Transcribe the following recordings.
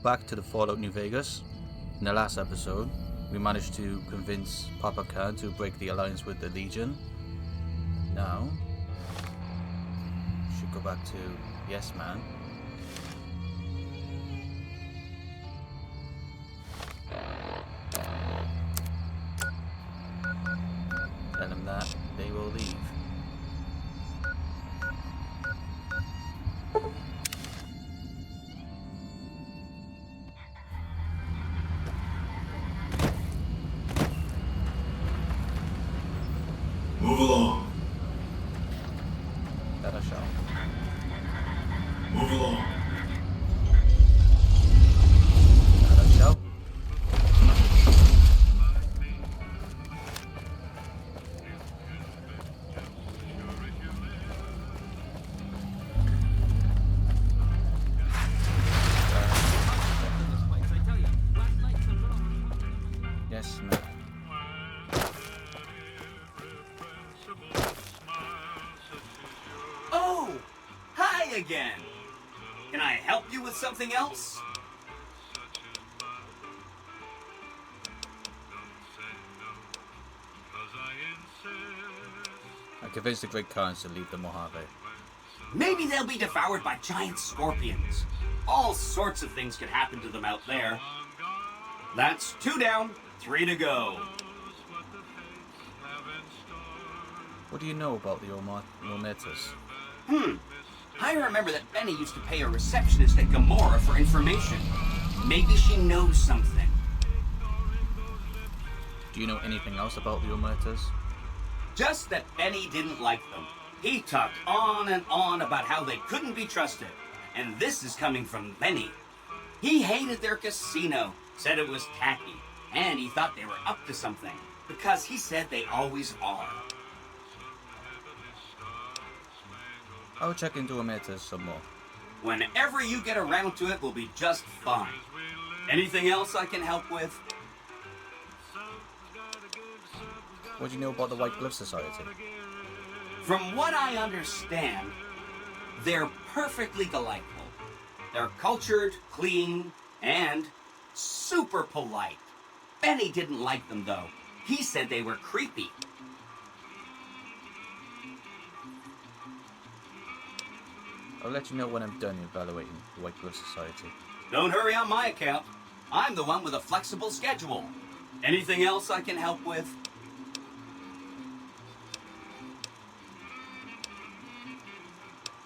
back to the Fallout New Vegas. In the last episode, we managed to convince Papa Khan to break the alliance with the Legion. Now, we should go back to Yes Man. Tell him that they will leave. Move along. That I shall. Move along. That I shall. Yes, ma'am. Oh! Hi again! Can I help you with something else? I convinced the Great Khans to leave the Mojave. Maybe they'll be devoured by giant scorpions. All sorts of things could happen to them out there. That's 2 down, 3 to go. What do you know about the Omertas? I remember that Benny used to pay a receptionist at Gomorrah for information. Maybe she knows something. Do you know anything else about the Omertas? Just that Benny didn't like them. He talked on and on about how they couldn't be trusted. And this is coming from Benny. He hated their casino, said it was tacky, and he thought they were up to something, because he said they always are. I'll check into Omertas some more. Whenever you get around to it, will be just fine. Anything else I can help with? What do you know about the White Glove Society? From what I understand, they're perfectly delightful. They're cultured, clean, and super polite. Benny didn't like them, though. He said they were creepy. I'll let you know when I'm done evaluating the White Glove Society. Don't hurry on my account. I'm the one with a flexible schedule. Anything else I can help with?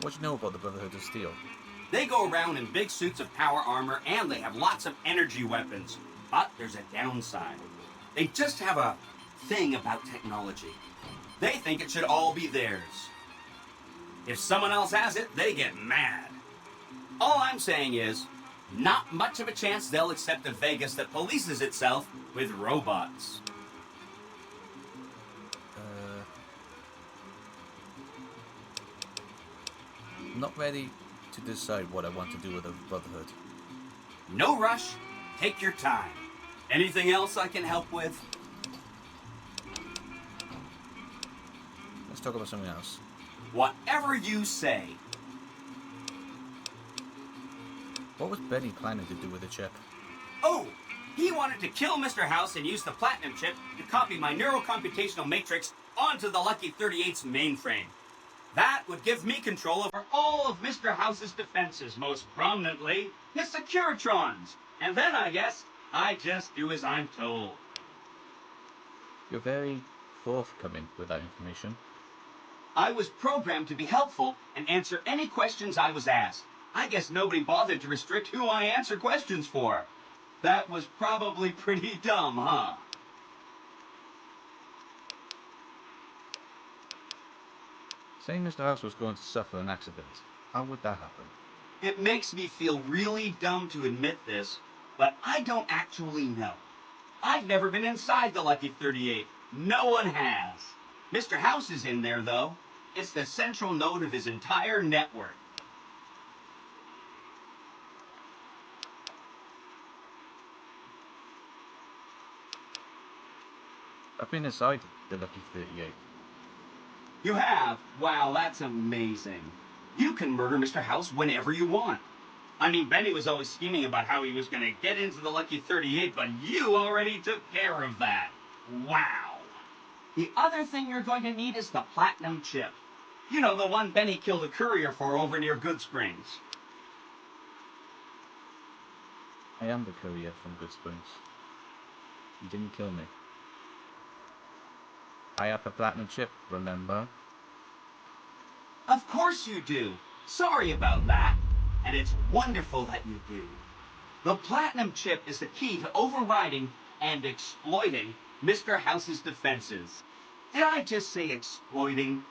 What do you know about the Brotherhood of Steel? They go around in big suits of power armor, and they have lots of energy weapons. But there's a downside. They just have a thing about technology. They think it should all be theirs. If someone else has it, they get mad. All I'm saying is, not much of a chance they'll accept a Vegas that polices itself with robots. I'm not ready to decide what I want to do with the Brotherhood. No rush. Take your time. Anything else I can help with? Let's talk about something else. Whatever you say. What was Benny planning to do with the chip? Oh, he wanted to kill Mr. House and use the platinum chip to copy my neurocomputational matrix onto the Lucky 38's mainframe. That would give me control over all of Mr. House's defenses, most prominently his Securitrons. And then I guess I just do as I'm told. You're very forthcoming with that information. I was programmed to be helpful and answer any questions I was asked. I guess nobody bothered to restrict who I answer questions for. That was probably pretty dumb, huh? Saying Mr. House was going to suffer an accident. How would that happen? It makes me feel really dumb to admit this, but I don't actually know. I've never been inside the Lucky 38. No one has. Mr. House is in there, though. It's the central node of his entire network. I've been inside the Lucky 38. You have? Wow, that's amazing. You can murder Mr. House whenever you want. I mean, Benny was always scheming about how he was going to get into the Lucky 38, but you already took care of that. Wow. The other thing you're going to need is the platinum chip. You know, the one Benny killed a courier for over near Good Springs. I am the courier from Good Springs. You didn't kill me. I have a platinum chip, remember? Of course you do. Sorry about that. And it's wonderful that you do. The platinum chip is the key to overriding and exploiting Mr. House's defenses. Did I just say exploiting?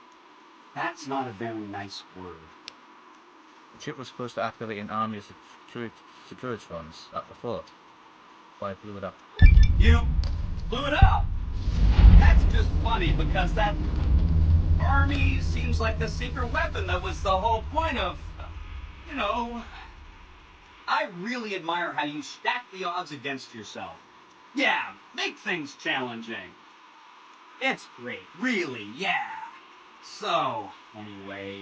That's not a very nice word. The chip was supposed to activate an army of security funds at the fort. Why I blew it up. You blew it up! That's just funny because that army seems like the secret weapon that was the whole point of, you know... I really admire how you stack the odds against yourself. Yeah, make things challenging. It's great, really, yeah. So, anyway...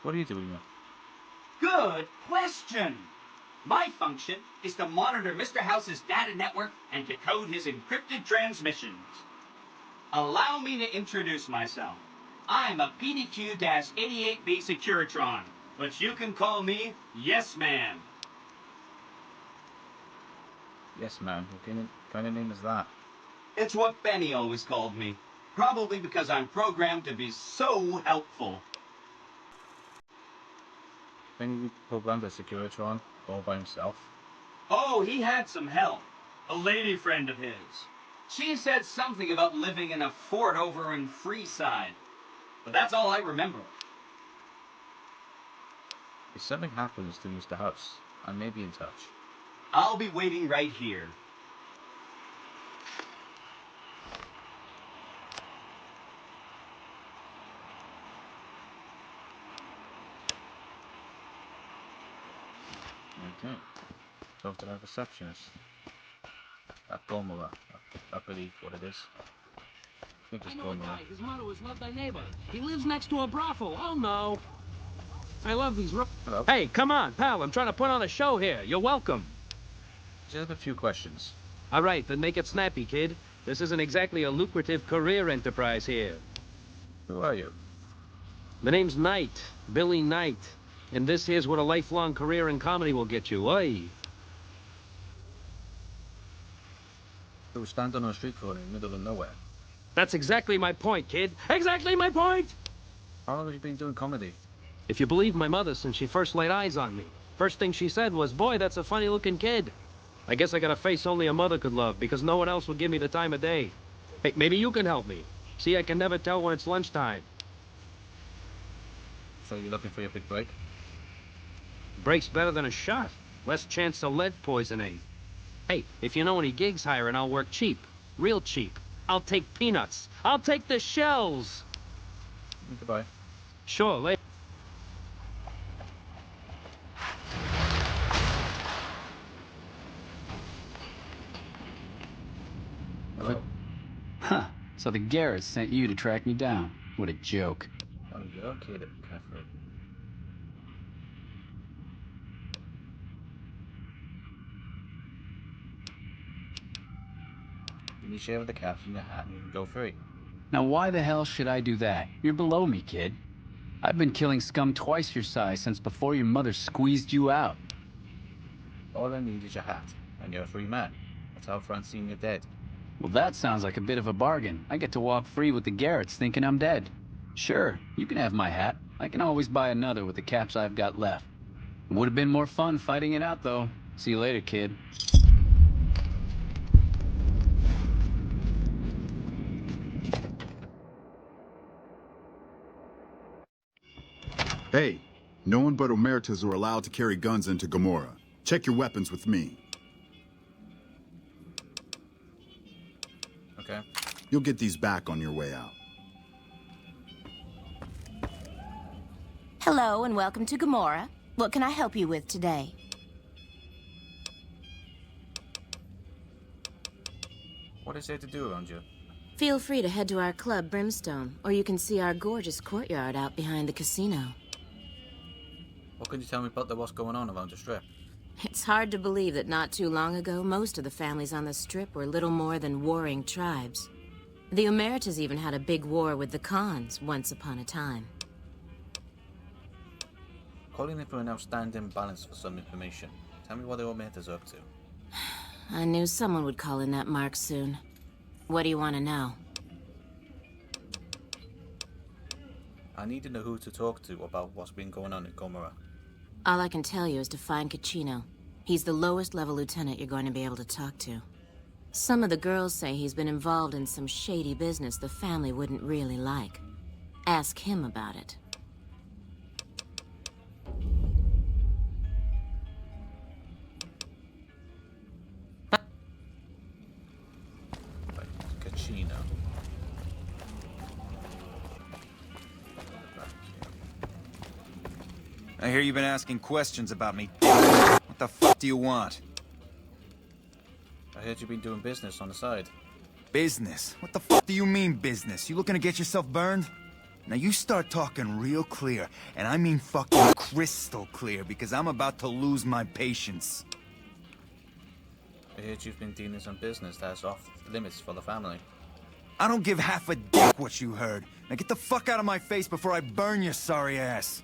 What are you doing now? Good question. My function is to monitor Mr. House's data network and decode his encrypted transmissions. Allow me to introduce myself. I'm a PDQ-88B Securitron, but you can call me Yes Man. Yes, man. What kind of name is that? It's what Benny always called me. Probably because I'm programmed to be so helpful. Benny programmed a Securitron all by himself. Oh, he had some help. A lady friend of his. She said something about living in a fort over in Freeside. But that's all I remember. If something happens to Mr. House, I may be in touch. I'll be waiting right here. Okay. Talk to our receptionist. At Gomora. I believe what it is. I think it's I know a Gomora. guy. His motto is love thy neighbor. He lives next to a brothel. Oh, no. I love these... Hello. Hey, come on, pal. I'm trying to put on a show here. You're welcome. Just have a few questions. All right, then make it snappy, kid. This isn't exactly a lucrative career enterprise here. Who are you? The name's Knight. Billy Knight. And this here's what a lifelong career in comedy will get you. Oi. Who stand on a street corner in the middle of nowhere? That's exactly my point, kid. Exactly my point! How long have you been doing comedy? If you believe my mother since she first laid eyes on me. First thing she said was, boy, that's a funny-looking kid. I guess I got a face only a mother could love because no one else will give me the time of day. Hey, maybe you can help me. See, I can never tell when it's lunchtime. So you're looking for your big break? Break's better than a shot. Less chance of lead poisoning. Hey, if you know any gigs hiring, I'll work cheap. Real cheap. I'll take peanuts. I'll take the shells. Goodbye. Sure, later. Hello. Huh. So the Garretts sent you to track me down. What a joke. Oh, you're kidding, Catherine. You share with the cats in your hat and you can go free. Now why the hell should I do that? You're below me, kid. I've been killing scum twice your size since before your mother squeezed you out. All I need is your hat, and you're a free man. That's how Francine you're dead. Well, that sounds like a bit of a bargain. I get to walk free with the Garretts thinking I'm dead. Sure, you can have my hat. I can always buy another with the caps I've got left. It would have been more fun fighting it out, though. See you later, kid. Hey, no one but Omertas are allowed to carry guns into Gomorrah. Check your weapons with me. Okay. You'll get these back on your way out. Hello and welcome to Gomorrah. What can I help you with today? What is there to do around you? Feel free to head to our club, Brimstone, or you can see our gorgeous courtyard out behind the casino. What can you tell me about what's going on around the strip? It's hard to believe that not too long ago, most of the families on the strip were little more than warring tribes. The Omertas even had a big war with the Khans once upon a time. Calling in for an outstanding balance for some information. Tell me what the Omertas are up to. I knew someone would call in that mark soon. What do you want to know? I need to know who to talk to about what's been going on in Gomorrah. All I can tell you is to find Caccino. He's the lowest level lieutenant you're going to be able to talk to. Some of the girls say he's been involved in some shady business the family wouldn't really like. Ask him about it. Right, Caccino. I hear you've been asking questions about me. What the fuck do you want? I heard you've been doing business on the side. Business? What the fuck do you mean business? You looking to get yourself burned? Now you start talking real clear, and I mean fucking crystal clear, because I'm about to lose my patience. I heard you've been dealing some business that's off limits for the family. I don't give half a dick what you heard. Now get the fuck out of my face before I burn your sorry ass.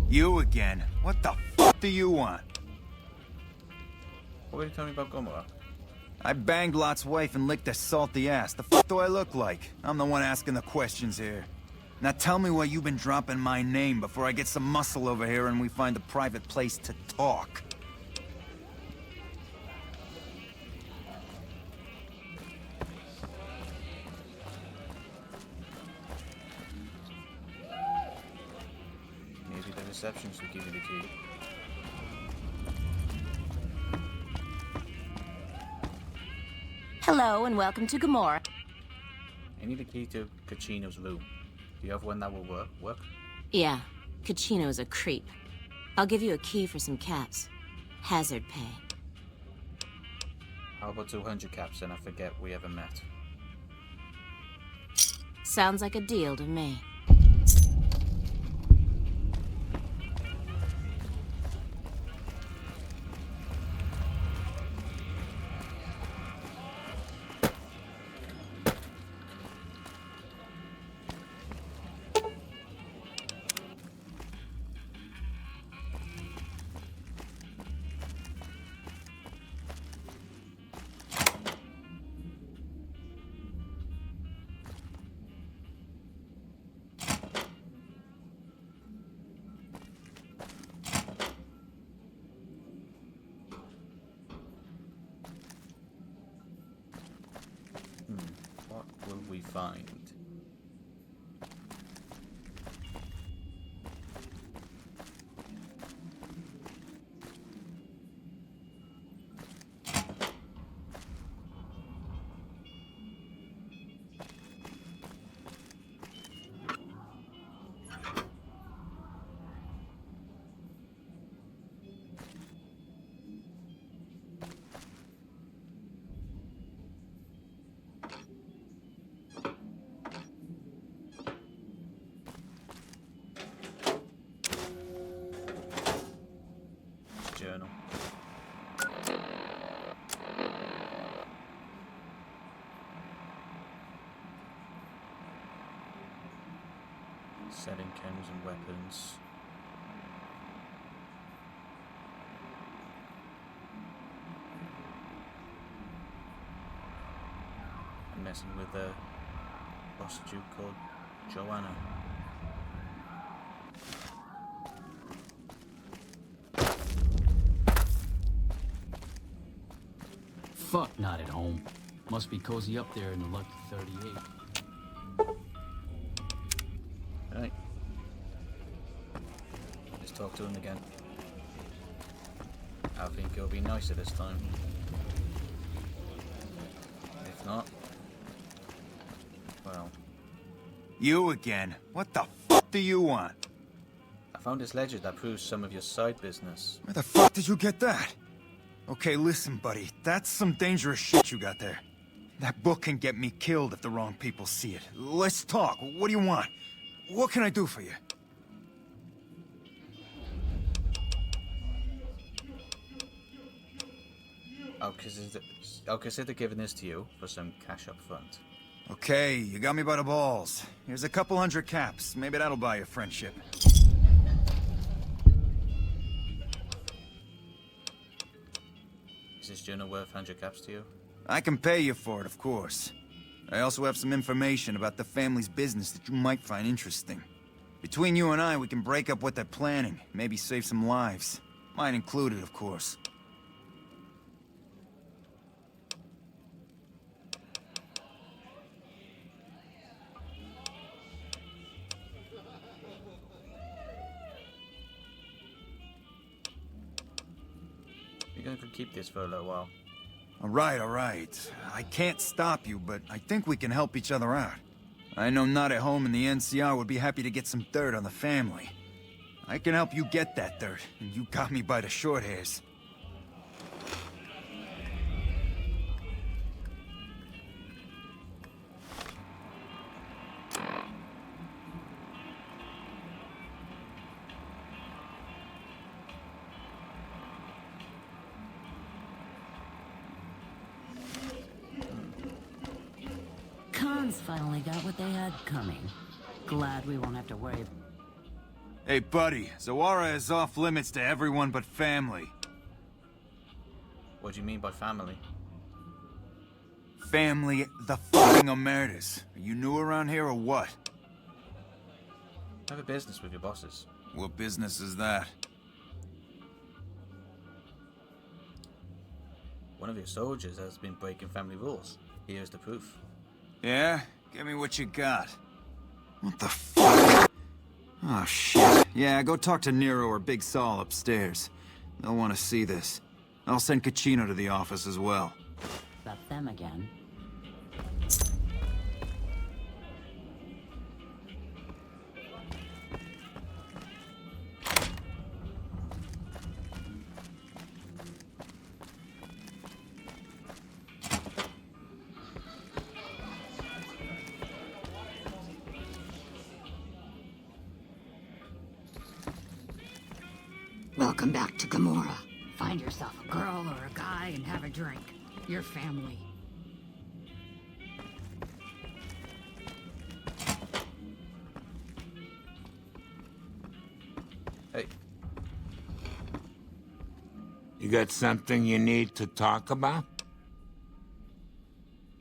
You again. What the fuck do you want? What were you telling me about Gomorrah? I banged Lot's wife and licked her salty ass. The fuck do I look like? I'm the one asking the questions here. Now tell me why you've been dropping my name before I get some muscle over here and we find a private place to talk. Maybe the receptionist will give you the key. Hello and welcome to Gomorrah. I need a key to Caccino's room. Do you have one that will work? Yeah, Caccino's a creep. I'll give you a key for some caps. Hazard pay. How about 200 caps and I forget we ever met? Sounds like a deal to me. What will we find? Journal. Selling chems and weapons. I'm messing with a prostitute called Joanna. Fuck, not at home. Must be cozy up there in the lucky 38. Right. Let's talk to him again. I think he'll be nicer this time. If not, well, You again. What the fuck do you want? I found this ledger that proves some of your side business. Where the fuck did you get that? Okay, listen, buddy. That's some dangerous shit you got there. That book can get me killed if the wrong people see it. Let's talk. What do you want? What can I do for you? I'll consider giving this to you for some cash up front. Okay, you got me by the balls. Here's a couple hundred caps. Maybe that'll buy you friendship. Is this journal worth 100 caps to you? I can pay you for it, of course. I also have some information about the family's business that you might find interesting. Between you and I, we can break up what they're planning, maybe save some lives. Mine included, of course. You're going to keep this for a little while. All right. I can't stop you, but I think we can help each other out. I know not at home in the NCR would be happy to get some dirt on the family. I can help you get that dirt, and you got me by the short hairs. Khan's finally got what they had coming. Glad we won't have to worry. Hey, buddy, Zawara is off limits to everyone but family. What do you mean by family? Family, the fucking Omertas. Are you new around here or what? I have a business with your bosses. What business is that? One of your soldiers has been breaking family rules. Here's the proof. Yeah? Give me what you got. What the fuck? Oh, shit. Yeah, go talk to Nero or Big Saul upstairs. They'll want to see this. I'll send Cachino to the office as well. About them again. Welcome back to Gomorrah. Find yourself a girl or a guy and have a drink. Your family. Hey. You got something you need to talk about?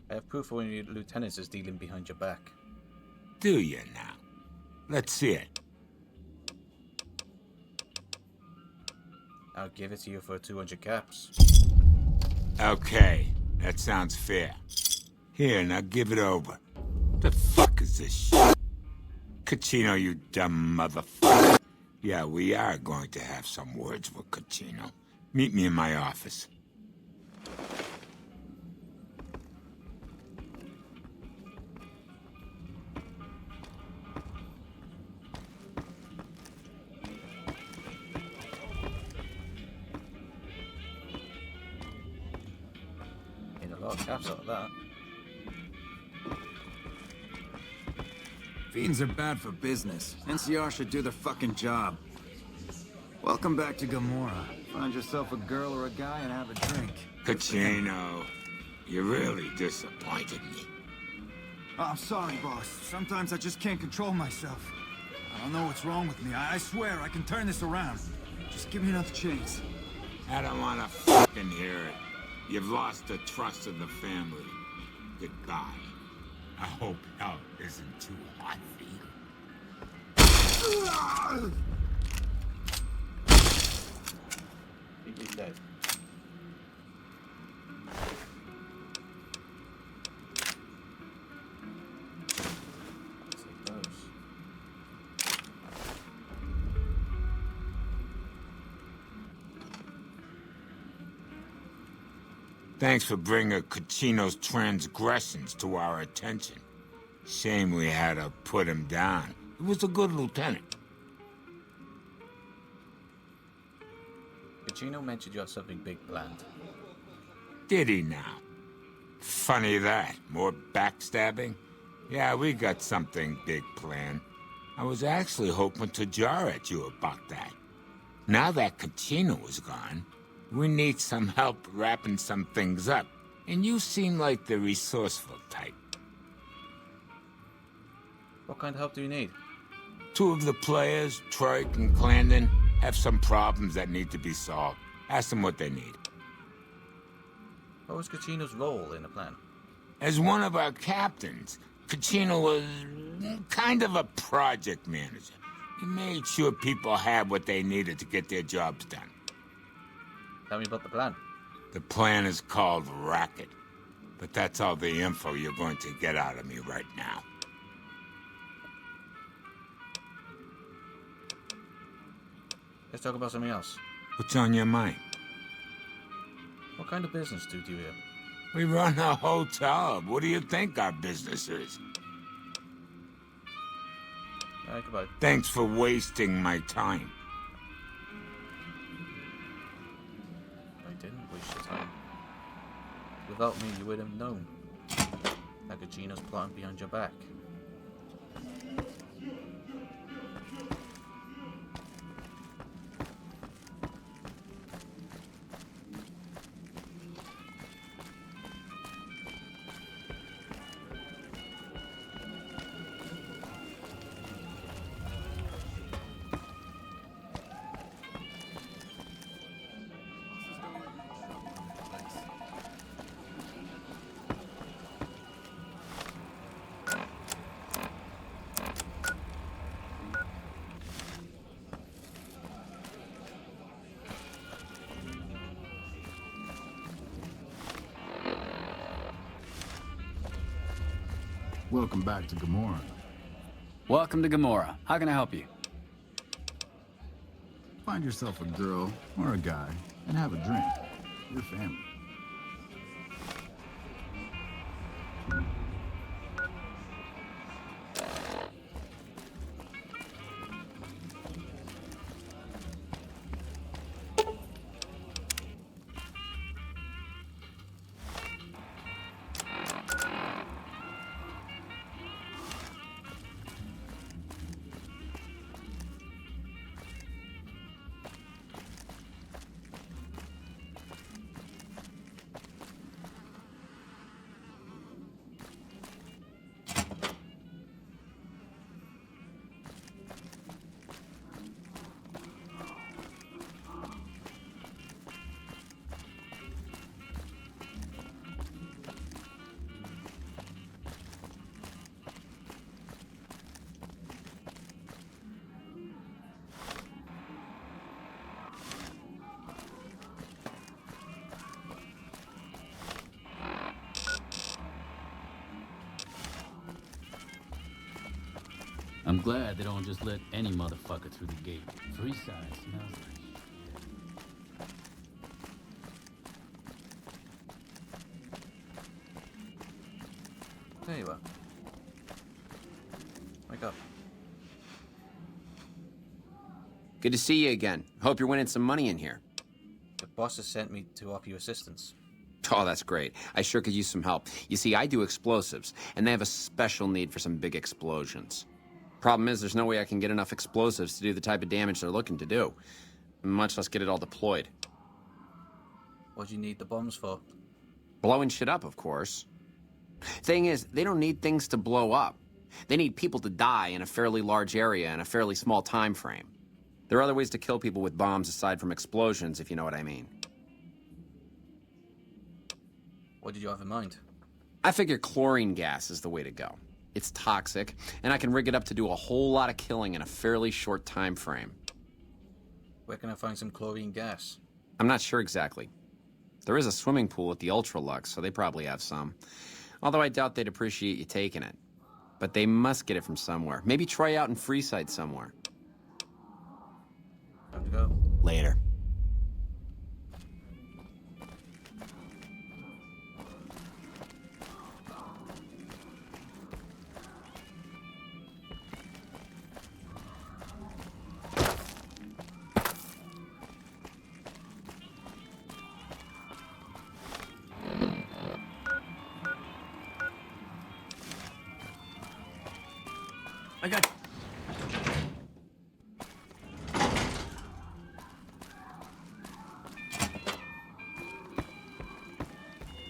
I have proof one of your lieutenants is dealing behind your back. Do you now? Let's see it. I'll give it to you for 200 caps. Okay, that sounds fair. Here, now give it over. The fuck is this shit? Cachino, you dumb motherfucker. Yeah, we are going to have some words with Cachino. Meet me in my office. A lot of caps like that. Fiends are bad for business. NCR should do their fucking job. Welcome back to Gomorrah. Find yourself a girl or a guy and have a drink. Cachino, you really disappointed me. Oh, I'm sorry, boss. Sometimes I just can't control myself. I don't know what's wrong with me. I swear I can turn this around. Just give me another chance. I don't want to fucking hear it. You've lost the trust of the family. Goodbye. I hope hell isn't too hot for you. He's dead. Thanks for bringing Cachino's transgressions to our attention. Shame we had to put him down. He was a good lieutenant. Cachino mentioned you had something big planned. Did he now? Funny that. More backstabbing? Yeah, we got something big planned. I was actually hoping to jar at you about that. Now that Kachino is gone, we need some help wrapping some things up. And you seem like the resourceful type. What kind of help do you need? Two of the players, Troik and Clandon, have some problems that need to be solved. Ask them what they need. What was Kachino's role in the plan? As one of our captains, Kachino was kind of a project manager. He made sure people had what they needed to get their jobs done. Tell me about the plan. The plan is called Racket. But that's all the info you're going to get out of me right now. Let's talk about something else. What's on your mind? What kind of business do you do here? We run a hotel. What do you think our business is? Alright, goodbye. Thanks for wasting my time. I didn't waste your time. Without me, you would have known that Kachino's plotting behind your back. Welcome back to Gomorrah. Welcome to Gomorrah. How can I help you? Find yourself a girl or a guy and have a drink. Your family. I'm glad they don't just let any motherfucker through the gate. Freeside smells like There you are. Wake up. Good to see you again. Hope you're winning some money in here. The boss has sent me to offer you assistance. Oh, that's great. I sure could use some help. You see, I do explosives, and they have a special need for some big explosions. Problem is, there's no way I can get enough explosives to do the type of damage they're looking to do, much less get it all deployed. What do you need the bombs for? Blowing shit up, of course. Thing is, they don't need things to blow up. They need people to die in a fairly large area in a fairly small time frame. There are other ways to kill people with bombs aside from explosions, if you know what I mean. What did you have in mind? I figure chlorine gas is the way to go. It's toxic, and I can rig it up to do a whole lot of killing in a fairly short time frame. Where can I find some chlorine gas? I'm not sure exactly. There is a swimming pool at the Ultralux, so they probably have some. Although I doubt they'd appreciate you taking it. But they must get it from somewhere. Maybe try out in Freeside somewhere. Time to go. Later. I got...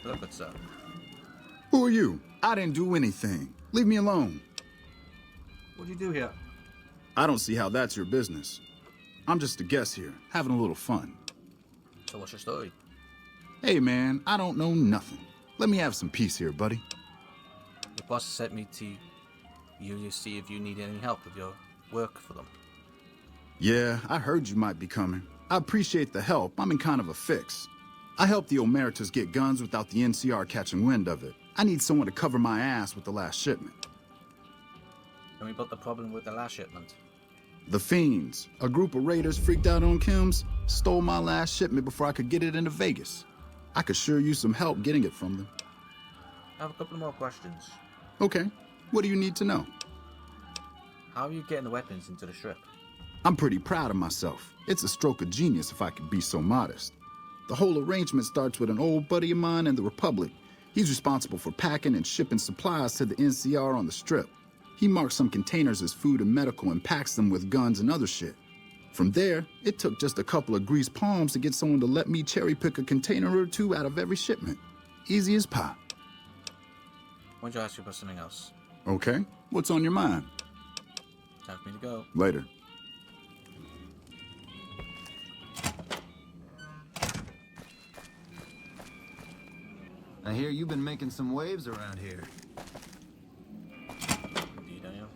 Look what's up. Who are you? I didn't do anything. Leave me alone. What'd you do here? I don't see how that's your business. I'm just a guest here, having a little fun. So what's your story? Hey man, I don't know nothing. Let me have some peace here, buddy. Your boss sent me to you to see if you need any help with your work for them. Yeah, I heard you might be coming. I appreciate the help. I'm in kind of a fix. I helped the Omertas get guns without the NCR catching wind of it. I need someone to cover my ass with the last shipment. Tell me about the problem with the last shipment. The Fiends, a group of raiders freaked out on Kim's, stole my last shipment before I could get it into Vegas. I could sure use some help getting it from them. I have a couple more questions. Okay, what do you need to know? How are you getting the weapons into the strip? I'm pretty proud of myself. It's a stroke of genius if I could be so modest. The whole arrangement starts with an old buddy of mine in the Republic. He's responsible for packing and shipping supplies to the NCR on the strip. He marks some containers as food and medical and packs them with guns and other shit. From there, it took just a couple of greased palms to get someone to let me cherry pick a container or two out of every shipment. Easy as pie. Why don't you ask you about something else? Okay, what's on your mind? Time for me to go. Later. I hear you've been making some waves around here. Indeed I am.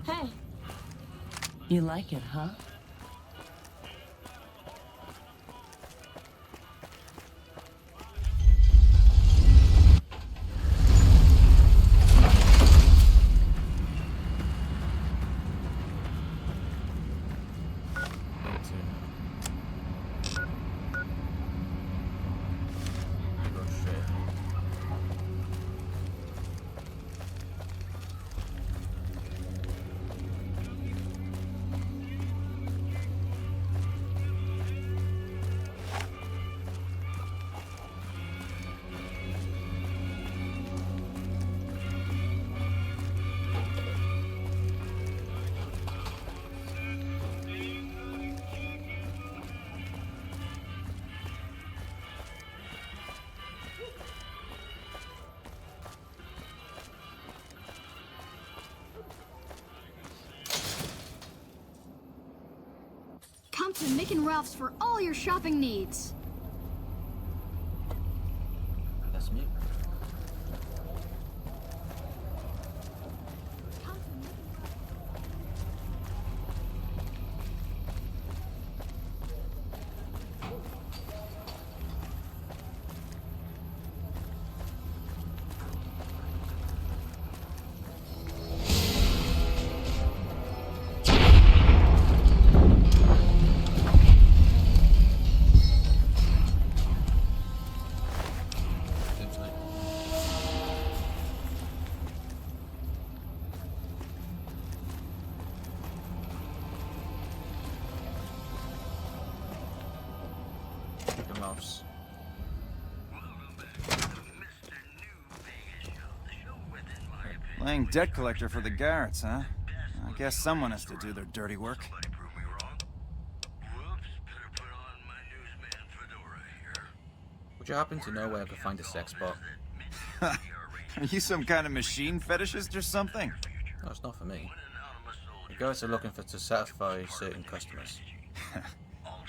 Hey. You like it, huh? Come to Mick and Ralph's for all your shopping needs. That's me. Mouse. Playing debt collector for the Garretts, huh? I guess someone has to do their dirty work. Would you happen to know where I could find a sex bot? Are you some kind of machine fetishist or something? No, it's not for me. The guys are looking for to satisfy certain customers.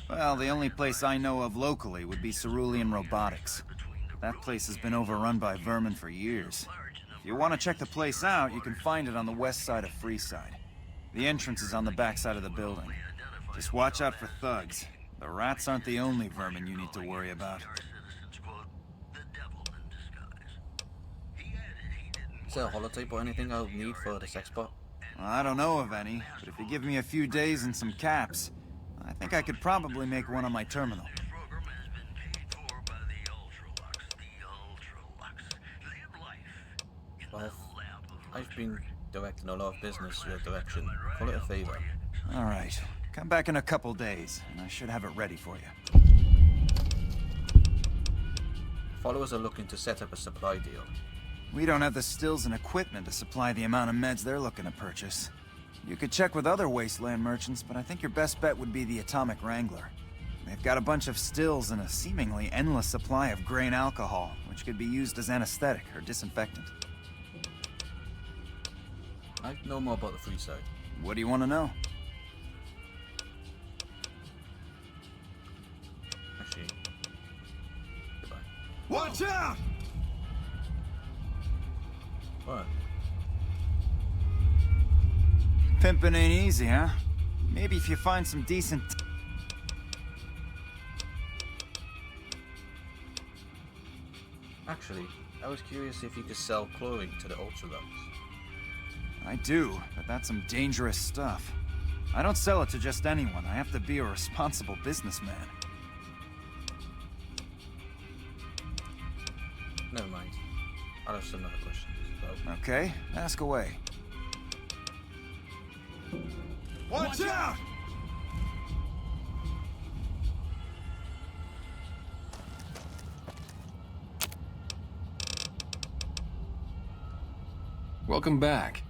Well, the only place I know of locally would be Cerulean Robotics. That place has been overrun by vermin for years. If you want to check the place out, you can find it on the west side of Freeside. The entrance is on the backside of the building. Just watch out for thugs. The rats aren't the only vermin you need to worry about. Is there a holotape or anything I'll need for the sex bot? Well, I don't know of any, but if you give me a few days and some caps, I think I could probably make one on my terminal. Well, I've been directing a lot of business your direction. Call it a favor. All right. Come back in a couple days, and I should have it ready for you. Followers are looking to set up a supply deal. We don't have the stills and equipment to supply the amount of meds they're looking to purchase. You could check with other wasteland merchants, but I think your best bet would be the Atomic Wrangler. They've got a bunch of stills and a seemingly endless supply of grain alcohol, which could be used as anesthetic or disinfectant. I know more about the free side. What do you want to know? Actually, goodbye. Watch out! What? Pimping ain't easy, huh? Maybe if you find some decent... Actually, I was curious if you could sell clothing to the Ultralux. I do, but that's some dangerous stuff. I don't sell it to just anyone. I have to be a responsible businessman. Never mind. I'll have some other questions. So. Okay, ask away. Watch out! Welcome back.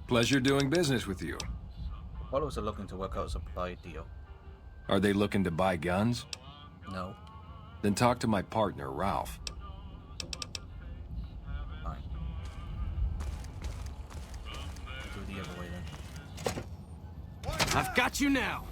Pleasure doing business with you. Followers are looking to work out a supply deal. Are they looking to buy guns? No. Then talk to my partner, Ralph. Fine. Do the other way then. I've got you now.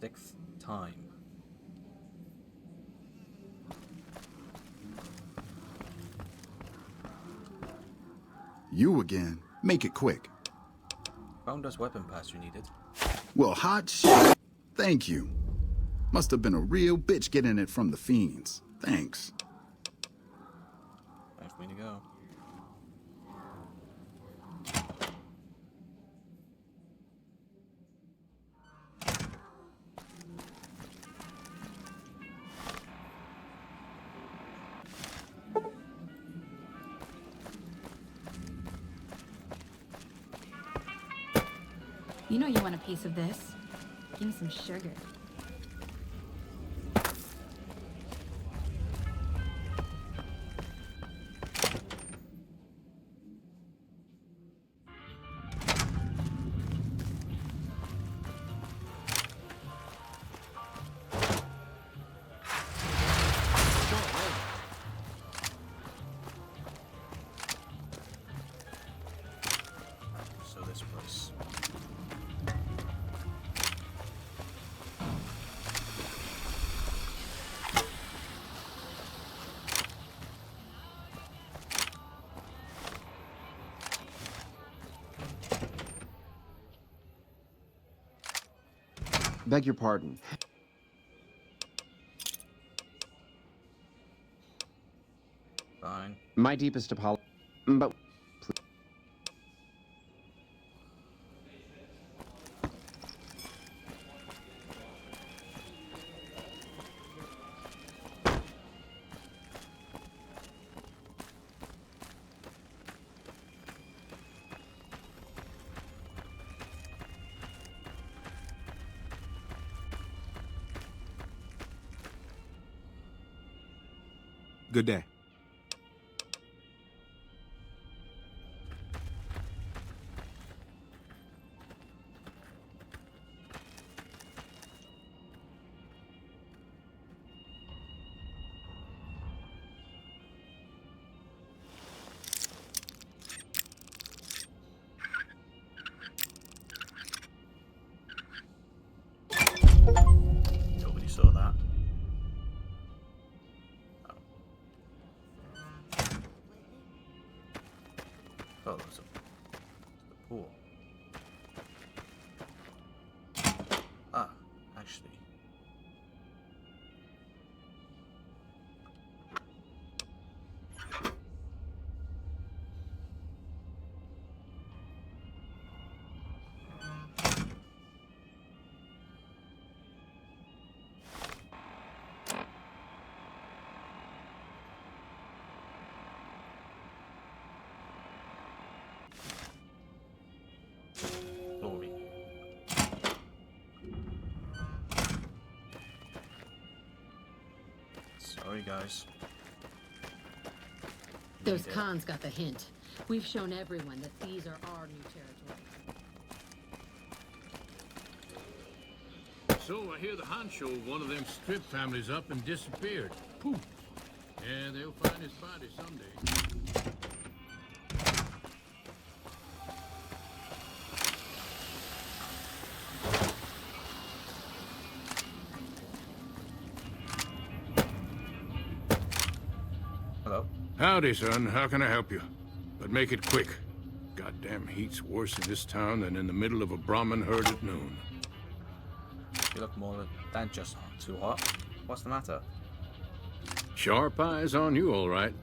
6th time. You again. Make it quick. Found us weapon pass you needed. Well, hot shit. Thank you. Must have been a real bitch getting it from the fiends. Thanks. Time for me to go. You know you want a piece of this. Give me some sugar. So this place. Beg your pardon. Fine. My deepest apology. But Good day. Nobody saw that. Oh, there's the pool. Ah, actually. Glory. Sorry, guys. Those cons got the hint. We've shown everyone that these are our new territory. So I hear the honcho of one of them strip families up and disappeared. Poof. Yeah, they'll find his body someday. Hello? Howdy, son. How can I help you? But make it quick. Goddamn heat's worse in this town than in the middle of a Brahmin herd at noon. You look more than just too hot. What's the matter? Sharp eyes on you, all right.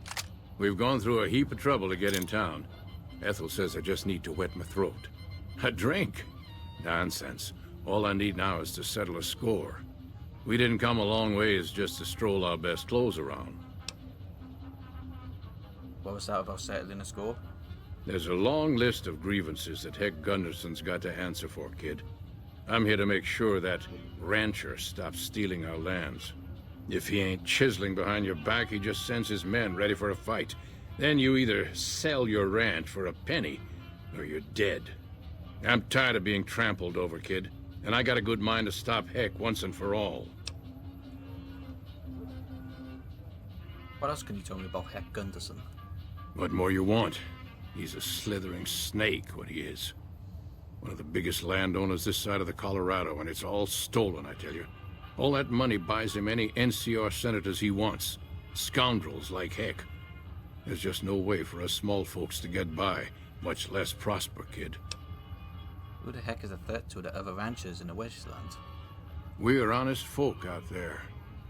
We've gone through a heap of trouble to get in town. Ethel says I just need to wet my throat. A drink? Nonsense. All I need now is to settle a score. We didn't come a long ways just to stroll our best clothes around. What was that about settling a score? There's a long list of grievances that Heck Gunderson's got to answer for, kid. I'm here to make sure that rancher stops stealing our lands. If he ain't chiseling behind your back, he just sends his men ready for a fight. Then you either sell your ranch for a penny, or you're dead. I'm tired of being trampled over, kid, and I got a good mind to stop Heck once and for all. What else can you tell me about Heck Gunderson? What more you want? He's a slithering snake, what he is. One of the biggest landowners this side of the Colorado, and it's all stolen, I tell you. All that money buys him any NCR senators he wants. Scoundrels like heck. There's just no way for us small folks to get by, much less prosper, kid. Who the heck is a threat to the other ranchers in the Welsh land? We're honest folk out there.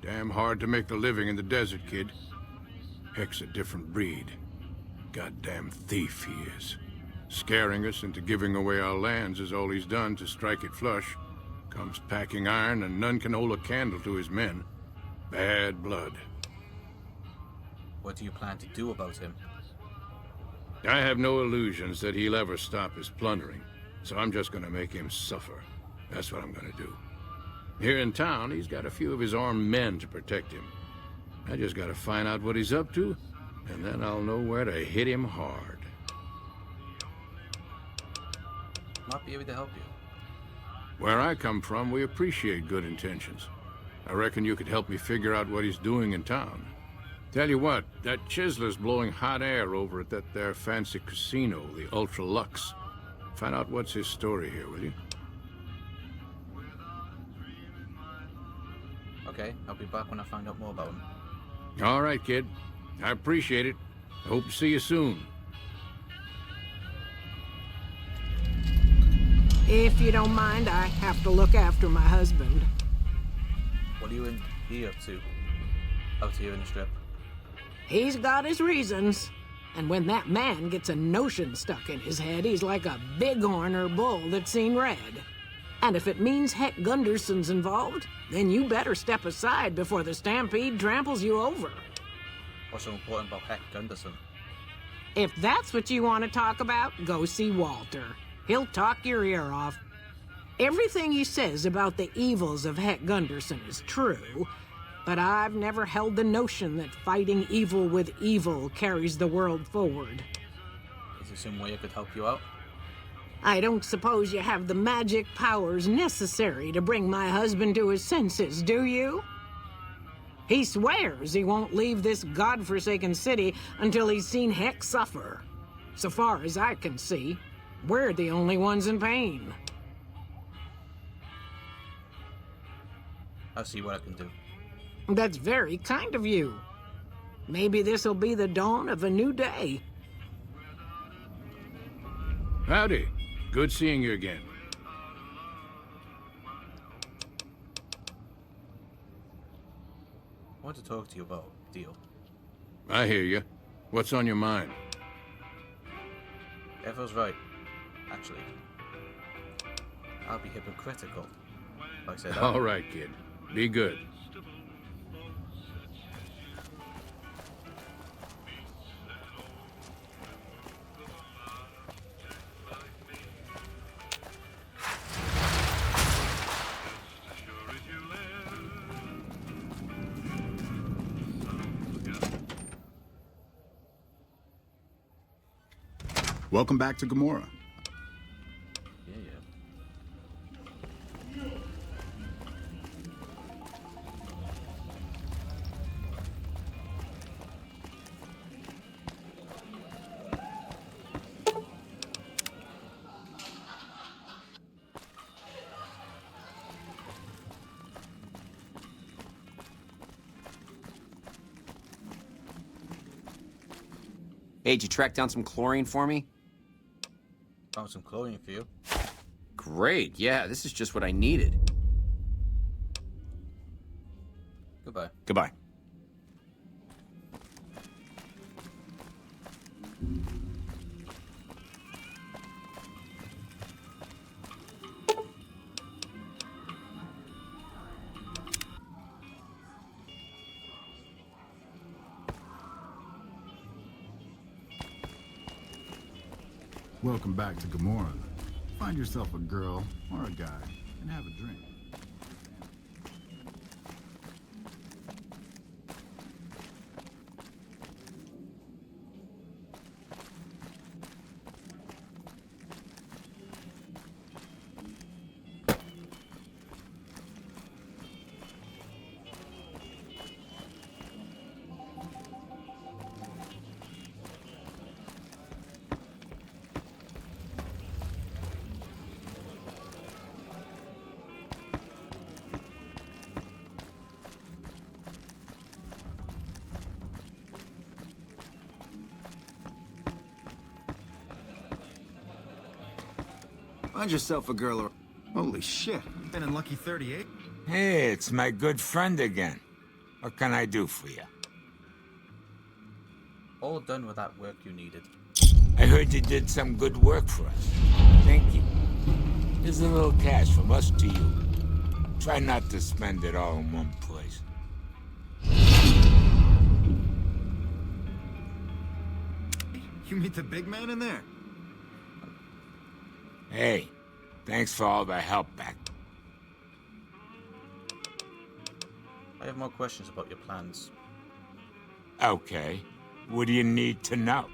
Damn hard to make the living in the desert, kid. Heck's a different breed. Goddamn thief he is. Scaring us into giving away our lands is all he's done to strike it flush. Comes packing iron, and none can hold a candle to his men. Bad blood. What do you plan to do about him? I have no illusions that he'll ever stop his plundering, so I'm just gonna make him suffer. That's what I'm gonna do. Here in town, he's got a few of his armed men to protect him. I just gotta find out what he's up to, and then I'll know where to hit him hard. Might be able to help you. Where I come from, we appreciate good intentions. I reckon you could help me figure out what he's doing in town. Tell you what, that chiseler's blowing hot air over at that there fancy casino, the Ultra Lux. Find out what's his story here, will you? Okay, I'll be back when I find out more about him. All right, kid. I appreciate it. I hope to see you soon. If you don't mind, I have to look after my husband. What are you and he up to? Out here in the strip? He's got his reasons. And when that man gets a notion stuck in his head, he's like a bighorn or bull that's seen red. And if it means Heck Gunderson's involved, then you better step aside before the stampede tramples you over. What's so important about Heck Gunderson? If that's what you want to talk about, go see Walter. He'll talk your ear off. Everything he says about the evils of Heck Gunderson is true, but I've never held the notion that fighting evil with evil carries the world forward. Is there some way I could help you out? I don't suppose you have the magic powers necessary to bring my husband to his senses, do you? He swears he won't leave this godforsaken city until he's seen Heck suffer. So far as I can see, we're the only ones in pain. I'll see what I can do. That's very kind of you. Maybe this'll be the dawn of a new day. Howdy. Good seeing you again. I want to talk to you about a deal. I hear you. What's on your mind? Ever's right, actually. I'll be hypocritical. Like I said, All right, kid. Be good. Welcome back to Gomorrah. Hey, did you track down some chlorine for me? Found some chlorine for you. Great, yeah, this is just what I needed. Goodbye. Goodbye. Welcome back to Gomorrah. Find yourself a girl or a guy and have a drink. Find yourself a girl or... Holy shit, been in Lucky 38? Hey, it's my good friend again. What can I do for you? All done with that work you needed. I heard you did some good work for us. Thank you. Here's a little cash from us to you. Try not to spend it all in one place. You meet the big man in there? Hey, thanks for all the help back. I have more questions about your plans. Okay. What do you need to know?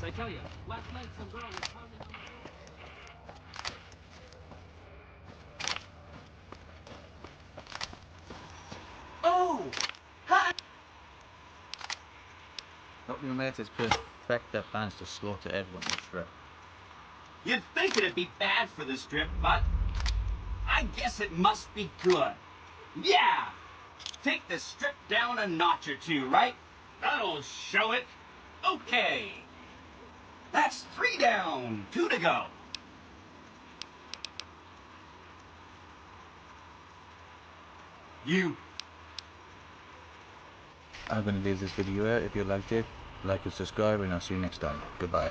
I tell you, last night some girl was pounding on the door. Oh! Hi! Not the Omertas perfect their plans to slaughter everyone in the strip. You'd think it'd be bad for the strip, but I guess it must be good. Yeah! Take the strip down a notch or two, right? That'll show it. Okay. That's 3 down, 2 to go. You. I'm going to leave this video out. If you liked it, like and subscribe, and I'll see you next time. Goodbye.